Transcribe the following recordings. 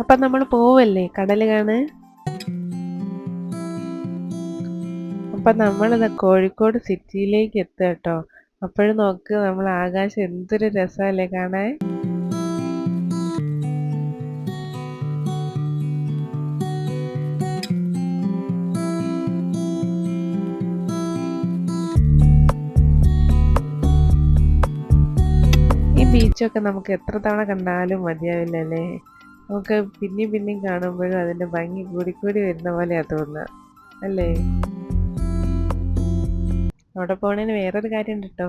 അപ്പം നമ്മൾ പോവല്ലേ കടൽ കാണാൻ? അപ്പം നമ്മളിതാ കോഴിക്കോട് സിറ്റിയിലേക്ക് എത്തുക കേട്ടോ. അപ്പോഴും നോക്ക് നമ്മൾ ആകാശം എന്തൊരു രസമല്ലേ കാണാൻ. ഈ ബീച്ചൊക്കെ നമുക്ക് എത്ര തവണ കണ്ടാലും മതിയാവില്ലല്ലേ. നമുക്ക് പിന്നെയും പിന്നെയും കാണുമ്പോഴും അതിൻ്റെ ഭംഗി കൂടിക്കൂടി വരുന്ന പോലെയാ തോന്നുക അല്ലേ. അവിടെ പോണേന് വേറൊരു കാര്യം ഉണ്ട് കേട്ടോ.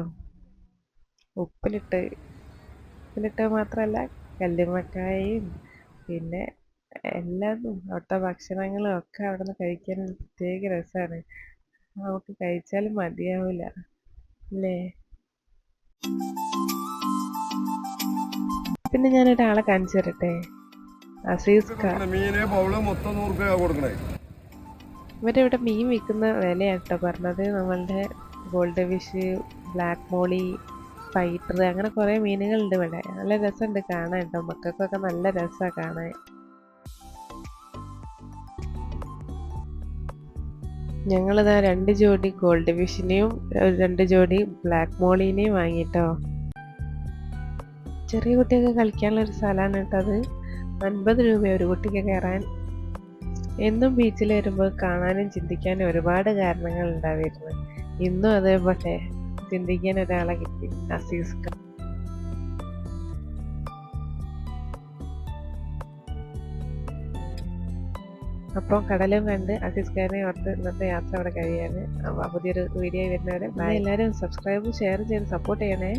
ഉപ്പിലിട്ട് മാത്രമല്ല കല്ലുമ്മക്കായയും പിന്നെ എല്ലാതും അവിടുത്തെ ഭക്ഷണങ്ങളും ഒക്കെ അവിടെ നിന്ന് കഴിക്കാൻ ഒരു പ്രത്യേക രസമാണ്. നമുക്ക് കഴിച്ചാലും മതിയാവില്ല അല്ലേ. പിന്നെ ഞാനൊരാളെ കാണിച്ചു തരട്ടെ, അസീസ്ക. ഇവരിവിടെ മീൻ വിൽക്കുന്ന വിലയാട്ടോ പറഞ്ഞത്. നമ്മളുടെ ഗോൾഡ് ഫിഷ്, ബ്ലാക്ക് മോളി, ഫൈറ്റർ, അങ്ങനെ കുറേ മീനുകളുണ്ട് ഇവിടെ. നല്ല രസമുണ്ട് കാണാൻ കേട്ടോ. മക്കൾക്കൊക്കെ നല്ല രസമാണ് കാണാൻ. ഞങ്ങളിതാ 2 ജോഡി ഗോൾഡ് ഫിഷിനെയും 2 ജോഡി ബ്ലാക്ക് മോളീനെയും വാങ്ങിട്ടോ. ചെറിയ കുട്ടിയൊക്കെ കളിക്കാനുള്ള ഒരു സ്ഥലമാണ് കേട്ടോ അത്. 50 രൂപ ഒരു കുട്ടിക്ക് കയറാൻ. എന്നും ബീച്ചിൽ വരുമ്പോൾ കാണാനും ചിന്തിക്കാനും ഒരുപാട് കാരണങ്ങൾ ഉണ്ടായിരുന്നു. ഇന്നും അതേപോലെ ചിന്തിക്കാൻ ഒരാളെ കിട്ടി, അസീസ്ക. അപ്പോൾ കടലും കണ്ട് അസീസ്കാരനെ ഓർത്ത് ഇന്നത്തെ യാത്ര അവിടെ കഴിയാണ്. അപ്പോൾ പുതിയൊരു വീഡിയോ വരുന്നവരെ എല്ലാവരും സബ്സ്ക്രൈബ് ഷെയർ ചെയ്ത് സപ്പോർട്ട് ചെയ്യണേ.